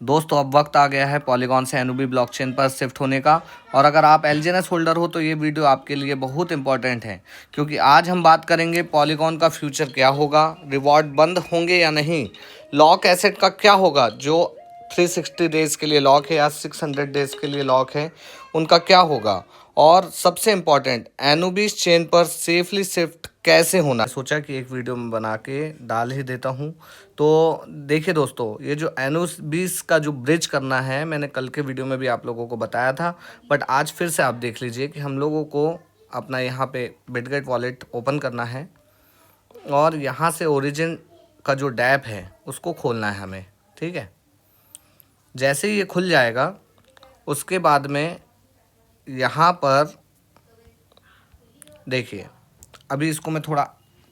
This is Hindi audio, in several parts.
दोस्तों अब वक्त आ गया है पॉलीगॉन से एनयूबी ब्लॉकचेन पर शिफ्ट होने का। और अगर आप एलजीएनएस होल्डर हो तो ये वीडियो आपके लिए बहुत इंपॉर्टेंट है, क्योंकि आज हम बात करेंगे पॉलीगॉन का फ्यूचर क्या होगा, रिवॉर्ड बंद होंगे या नहीं, लॉक एसेट का क्या होगा जो 360 डेज़ के लिए लॉक है या 600 डेज़ के लिए लॉक है, उनका क्या होगा, और सबसे इम्पॉर्टेंट एनयूबीस चेन पर सेफली शिफ्ट कैसे होना। सोचा कि एक वीडियो में बना के डाल ही देता हूँ। तो देखिए दोस्तों, ये जो एनयूबीस का जो ब्रिज करना है, मैंने कल के वीडियो में भी आप लोगों को बताया था, बट आज फिर से आप देख लीजिए कि हम लोगों को अपना यहाँ पे बिटगेट वॉलेट ओपन करना है और यहाँ से ओरिजिन का जो डैप है उसको खोलना है हमें। ठीक है, जैसे ही ये खुल जाएगा उसके बाद में यहाँ पर देखिए, अभी इसको मैं थोड़ा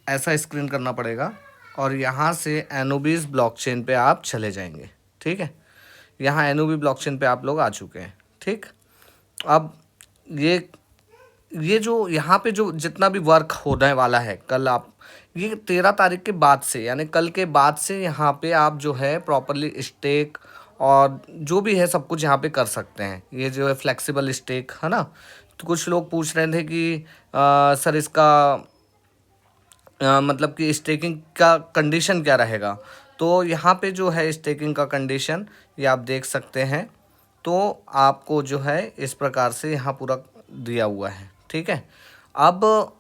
ऐसा स्क्रीन करना पड़ेगा और यहाँ से एनयूबीस ब्लॉकचेन पे आप चले जाएंगे। ठीक है, यहाँ एनयूबी ब्लॉकचेन पे आप लोग आ चुके हैं। ठीक, अब ये जो यहाँ पे जो जितना भी वर्क होने वाला है कल, आप ये 13 तारीख के बाद से यानी कल के बाद से यहाँ पे आप जो है प्रॉपरली स्टेक और जो भी है सब कुछ यहाँ पे कर सकते हैं। ये जो है फ्लेक्सिबल स्टेक है ना। तो कुछ लोग पूछ रहे थे कि सर इसका मतलब कि स्टेकिंग का कंडीशन क्या रहेगा। तो यहाँ पे जो है स्टेकिंग का कंडीशन ये आप देख सकते हैं। तो आपको जो है इस प्रकार से यहाँ पूरा दिया हुआ है। ठीक है, अब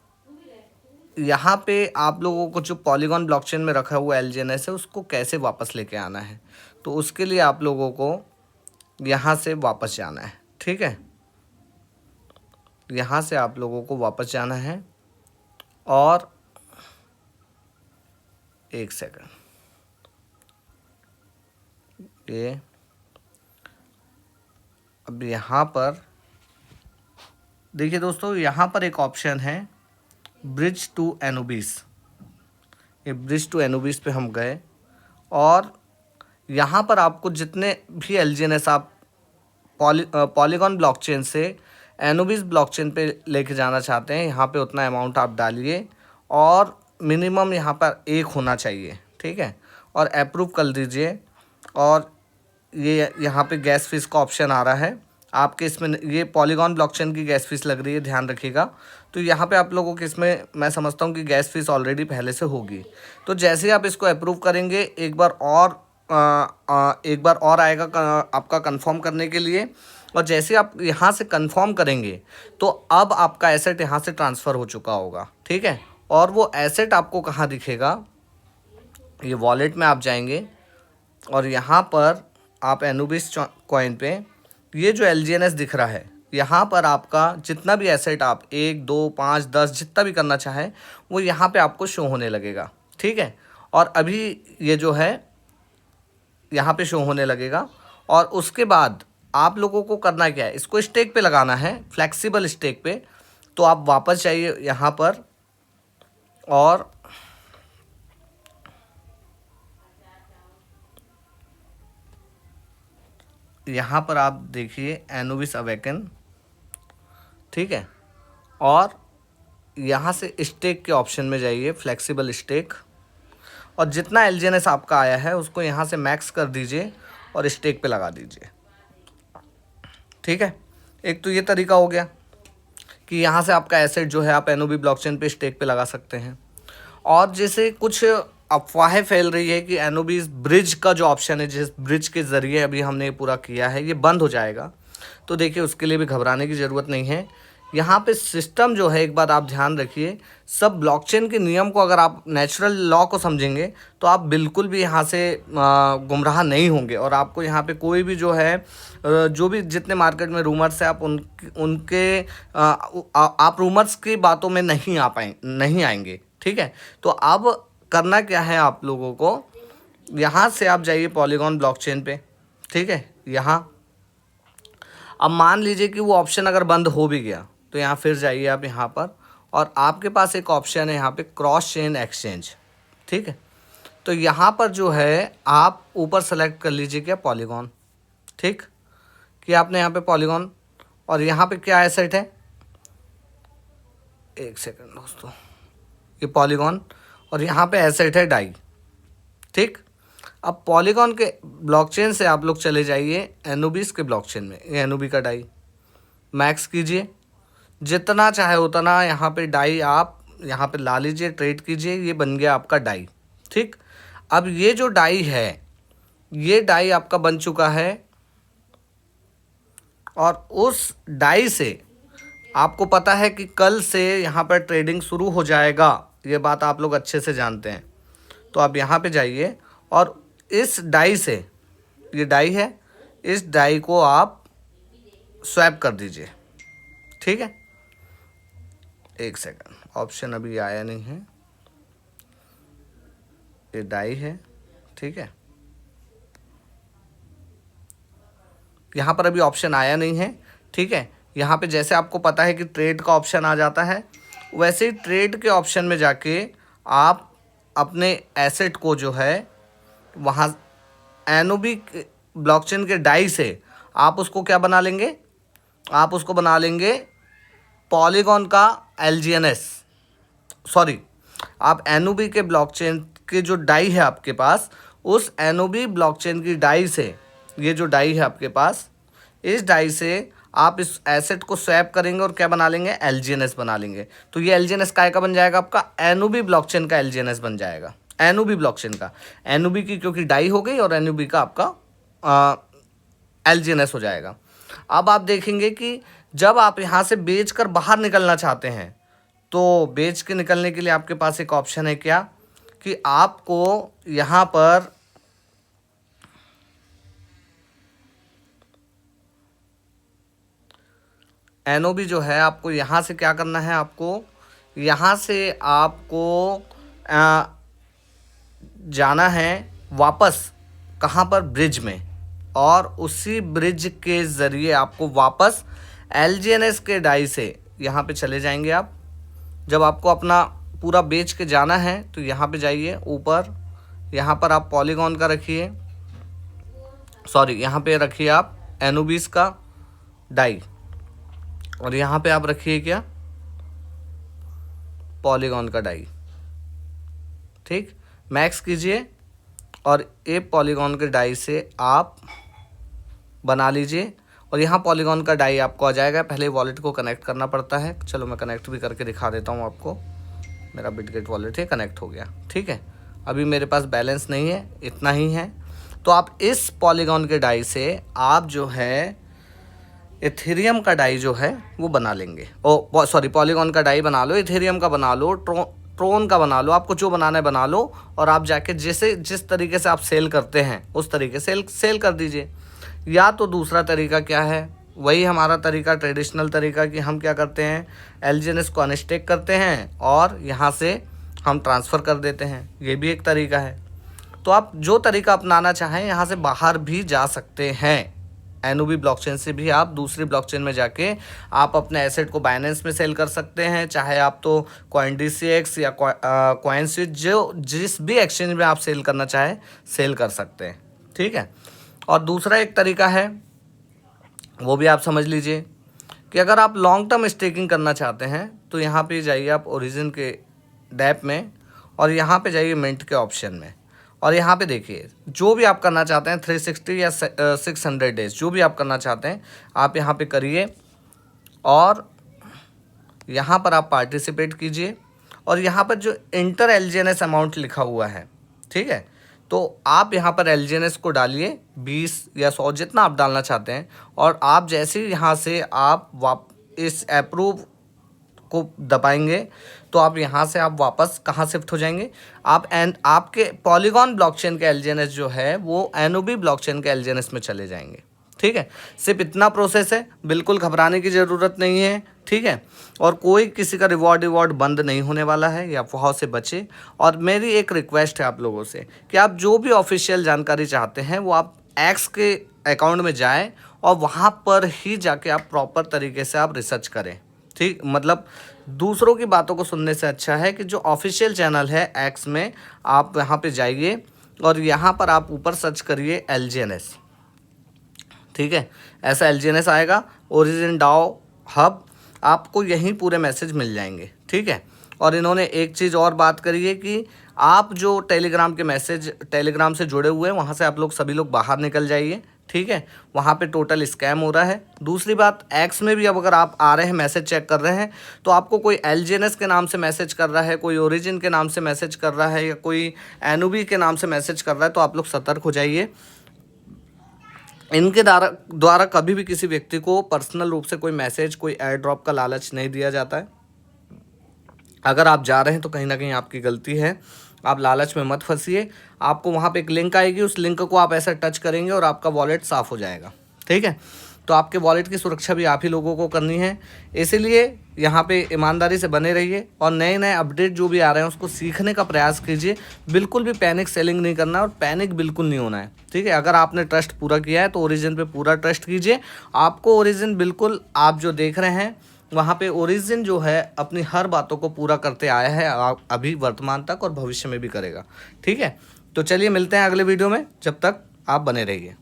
यहाँ पे आप लोगों को जो पॉलीगॉन ब्लॉकचेन में रखा हुआ एलजीएनएस है उसको कैसे वापस लेके आना है, तो उसके लिए आप लोगों को यहाँ से वापस जाना है। ठीक है, यहाँ से आप लोगों को वापस जाना है और एक सेकंड, ये अब यहाँ पर देखिए दोस्तों, यहाँ पर एक ऑप्शन है ब्रिज टू एनयूबीस। ये ब्रिज टू एनयूबीस पे हम गए और यहाँ पर आपको जितने भी एलजीएनएस आप पॉलीगॉन ब्लॉकचेन से एनयूबीस ब्लॉकचेन पे लेके जाना चाहते हैं, यहाँ पे उतना अमाउंट आप डालिए और मिनिमम यहाँ पर 1 होना चाहिए। ठीक है, और अप्रूव कर दीजिए। और ये यहाँ पे गैस फीस का ऑप्शन आ रहा है आपके इसमें, ये पॉलीगॉन ब्लॉकचेन की गैस फीस लग रही है, ध्यान रखिएगा। तो यहाँ पे आप लोगों के इसमें मैं समझता हूँ कि गैस फीस ऑलरेडी पहले से होगी। तो जैसे ही आप इसको अप्रूव करेंगे एक बार और आएगा आपका कंफर्म करने के लिए। और जैसे आप यहाँ से कंफर्म करेंगे तो अब आपका एसेट यहाँ से ट्रांसफ़र हो चुका होगा। ठीक है, और वो एसेट आपको कहाँ दिखेगा, ये वॉलेट में आप जाएंगे और यहाँ पर आप एनयूबीस कॉइन पे ये जो एलजीएनएस दिख रहा है, यहाँ पर आपका जितना भी एसेट आप 1, 2, 5, 10 जितना भी करना चाहें वो यहाँ पे आपको शो होने लगेगा। ठीक है, और अभी ये जो है यहाँ पे शो होने लगेगा। और उसके बाद आप लोगों को करना क्या है, इसको स्टेक पे लगाना है, फ्लेक्सिबल स्टेक पे। तो आप वापस जाइए यहाँ पर और यहाँ पर आप देखिए एनयूबीस अवेकन। ठीक है, और यहाँ से स्टेक के ऑप्शन में जाइए, फ्लेक्सिबल स्टेक, और जितना एलजीएनएस आपका आया है उसको यहाँ से मैक्स कर दीजिए और स्टेक पे लगा दीजिए। ठीक है, एक तो ये तरीका हो गया कि यहाँ से आपका एसेट जो है आप एनयूबी ब्लॉकचेन पे स्टेक पे लगा सकते हैं। और जैसे कुछ अफवाहें फैल रही है कि एनयूबीस ब्रिज का जो ऑप्शन है, जिस ब्रिज के ज़रिए अभी हमने ये पूरा किया है, ये बंद हो जाएगा। तो देखिए, उसके लिए भी घबराने की ज़रूरत नहीं है। यहाँ पे सिस्टम जो है, एक बात आप ध्यान रखिए, सब ब्लॉकचेन के नियम को अगर आप नेचुरल लॉ को समझेंगे तो आप बिल्कुल भी यहाँ से गुमराह नहीं होंगे। और आपको यहाँ पे कोई भी जो है जो भी जितने मार्केट में रूमर्स है, आप आप रूमर्स की बातों में नहीं आएंगे। ठीक है, तो अब करना क्या है आप लोगों को, यहाँ से आप जाइए पॉलीगॉन ब्लॉकचेन पे। ठीक है, यहाँ अब मान लीजिए कि वो ऑप्शन अगर बंद हो भी गया तो यहाँ फिर जाइए आप यहाँ पर, और आपके पास एक ऑप्शन है यहाँ पे क्रॉस चेन एक्सचेंज। ठीक है, तो यहाँ पर जो है आप ऊपर सेलेक्ट कर लीजिए क्या, पॉलीगॉन। ठीक, कि आपने यहाँ पे पॉलीगॉन, और यहाँ पे क्या एसेट है, एक सेकंड दोस्तों, ये पॉलीगॉन, और यहाँ पे एसेट है डाई। ठीक, अब पॉलीगॉन के ब्लॉकचेन से आप लोग चले जाइए एनोबिस के ब्लॉकचेन में। ये एनोबी का डाई मैक्स कीजिए, जितना चाहे उतना यहाँ पे डाई आप यहाँ पे ला लीजिए, ट्रेड कीजिए, ये बन गया आपका डाई। ठीक, अब ये जो डाई है, ये डाई आपका बन चुका है और उस डाई से आपको पता है कि कल से यहाँ पर ट्रेडिंग शुरू हो जाएगा, ये बात आप लोग अच्छे से जानते हैं। तो आप यहाँ पे जाइए और इस डाई से, ये डाई है, इस डाई को आप स्वैप कर दीजिए। ठीक है, एक सेकंड, ऑप्शन अभी आया नहीं है, ये डाई है। ठीक है, यहाँ पर अभी ऑप्शन आया नहीं है। ठीक है, यहाँ पे जैसे आपको पता है कि ट्रेड का ऑप्शन आ जाता है, वैसे ही ट्रेड के ऑप्शन में जाके आप अपने एसेट को जो है वहाँ एनोबी ब्लॉकचेन के डाई से आप उसको क्या बना लेंगे, आप उसको बना लेंगे पॉलीगॉन का एलजीएनएस। सॉरी, आप एनोबी के ब्लॉकचेन के जो डाई है आपके पास, उस एनोबी ब्लॉकचेन की डाई से, ये जो डाई है आपके पास, इस डाई से आप इस एसेट को स्वैप करेंगे और क्या बना लेंगे, एलजीएनएस बना लेंगे। तो ये एलजीएनएस काय का बन जाएगा, आपका एनोबी ब्लॉकचेन का एलजीएनएस बन जाएगा। एनोबी ब्लॉकचेन का, एनोबी की क्योंकि डाई हो गई और एनोबी का आपका एलजीएनएस हो जाएगा। अब आप देखेंगे कि जब आप यहाँ से बेच कर बाहर निकलना चाहते हैं, तो बेच के निकलने के लिए आपके पास एक ऑप्शन है क्या, कि आपको यहाँ पर एनओबी जो है, आपको यहाँ से क्या करना है, आपको यहाँ से आपको जाना है वापस, कहाँ पर, ब्रिज में, और उसी ब्रिज के ज़रिए आपको वापस एलजीएनएस के डाई से यहाँ पे चले जाएंगे आप। जब आपको अपना पूरा बेच के जाना है तो यहाँ पे जाइए ऊपर, यहाँ पर आप पॉलीगॉन का रखिए, सॉरी यहाँ पे रखिए आप एनोबिस का डाई, और यहाँ पे आप रखिए क्या, पॉलीगॉन का डाई। ठीक, मैक्स कीजिए और ये पॉलीगॉन के डाई से आप बना लीजिए, और यहाँ पॉलीगॉन का डाई आपको आ जाएगा। पहले वॉलेट को कनेक्ट करना पड़ता है, चलो मैं कनेक्ट भी करके दिखा देता हूँ आपको। मेरा बिटगेट वॉलेट है, कनेक्ट हो गया। ठीक है, अभी मेरे पास बैलेंस नहीं है, इतना ही है। तो आप इस पॉलीगॉन के डाई से आप जो है इथेरियम का डाई जो है वो बना लेंगे। ओ सॉरी, पॉलीगॉन का डाई बना लो, इथेरियम का बना लो, ट्रोन का बना लो, आपको जो बनाना है बना लो, और आप जाके जिस तरीके से आप सेल करते हैं उस तरीके से सेल कर दीजिए। या तो दूसरा तरीका क्या है, वही हमारा तरीका, ट्रेडिशनल तरीका, कि हम क्या करते हैं, एलजीएनएस को अनस्टेक करते हैं और यहाँ से हम ट्रांसफ़र कर देते हैं, ये भी एक तरीका है। तो आप जो तरीका अपनाना चाहें, यहाँ से बाहर भी जा सकते हैं। एनओबी ब्लॉकचेन से भी आप दूसरी ब्लॉकचेन में जाके आप अपने एसेट को बाइनेंस में सेल कर सकते हैं, चाहे आप तो CoinDCX या CoinSwitch, जो जिस भी एक्सचेंज में आप सेल करना चाहें सेल कर सकते हैं। ठीक है, और दूसरा एक तरीका है, वो भी आप समझ लीजिए, कि अगर आप लॉन्ग टर्म स्टेकिंग करना चाहते हैं तो यहाँ पे जाइए आप ओरिजिन के डैप में, और यहाँ पे जाइए मिंट के ऑप्शन में, और यहाँ पे देखिए जो भी आप करना चाहते हैं 360 या 600 डेज, जो भी आप करना चाहते हैं आप यहाँ पे करिए, और यहाँ पर आप पार्टिसिपेट कीजिए, और यहाँ पर जो इंटर एलजीएनएस अमाउंट लिखा हुआ है, ठीक है, तो आप यहाँ पर एलजीएनएस को डालिए 20 या 100 जितना आप डालना चाहते हैं, और आप जैसे ही यहाँ से आप इस अप्रूव को दबाएंगे तो आप यहाँ से आप वापस कहाँ शिफ्ट हो जाएंगे, आपके पॉलीगॉन ब्लॉकचेन के एलजीएनएस जो है वो एनओबी ब्लॉकचेन के एलजीएनएस में चले जाएंगे। ठीक है, सिर्फ इतना प्रोसेस है, बिल्कुल घबराने की ज़रूरत नहीं है। ठीक है, और कोई किसी का रिवॉर्ड बंद नहीं होने वाला है, या अफवाहों से बचे। और मेरी एक रिक्वेस्ट है आप लोगों से कि आप जो भी ऑफिशियल जानकारी चाहते हैं वो आप एक्स के अकाउंट में जाएं और वहाँ पर ही जाके आप प्रॉपर तरीके से आप रिसर्च करें। ठीक, मतलब दूसरों की बातों को सुनने से अच्छा है कि जो ऑफिशियल चैनल है एक्स में, आप यहाँ पे जाइए और यहाँ पर आप ऊपर सर्च करिए एलजीएनएस। ठीक है, ऐसा एलजीएनएस आएगा, ओरिजिन डाओ हब, आपको यहीं पूरे मैसेज मिल जाएंगे। ठीक है, और इन्होंने एक चीज़ और बात करी है कि आप जो टेलीग्राम से जुड़े हुए हैं वहाँ से आप लोग सभी लोग बाहर निकल जाइए, ठीक है। वहाँ पे टोटल स्कैम हो रहा है। दूसरी बात, एक्स में भी अब अगर आप आ रहे हैं, मैसेज चेक कर रहे हैं, तो आपको कोई एलजीएनएस के नाम से मैसेज कर रहा है, कोई ओरिजिन के नाम से मैसेज कर रहा है, या कोई एनओबी के नाम से मैसेज कर रहा है, तो आप लोग सतर्क हो जाइए। इनके द्वारा कभी भी किसी व्यक्ति को पर्सनल रूप से कोई मैसेज, कोई एयर ड्रॉप का लालच नहीं दिया जाता है। अगर आप जा रहे हैं तो कहीं ना कहीं आपकी गलती है, आप लालच में मत फंसिए। आपको वहाँ पे एक लिंक आएगी, उस लिंक को आप ऐसा टच करेंगे और आपका वॉलेट साफ़ हो जाएगा, ठीक है। तो आपके वॉलेट की सुरक्षा भी आप ही लोगों को करनी है, इसीलिए यहाँ पे ईमानदारी से बने रहिए और नए नए अपडेट जो भी आ रहे हैं उसको सीखने का प्रयास कीजिए। बिल्कुल भी पैनिक सेलिंग नहीं करना और पैनिक बिल्कुल नहीं होना है, ठीक है। अगर आपने ट्रस्ट पूरा किया है तो ओरिजिन पे पूरा ट्रस्ट कीजिए। आपको ओरिजिन बिल्कुल, आप जो देख रहे हैं वहाँ पे ओरिजिन जो है अपनी हर बातों को पूरा करते आया है, अभी वर्तमान तक और भविष्य में भी करेगा, ठीक है। तो चलिए मिलते हैं अगले वीडियो में, जब तक आप बने रहिए।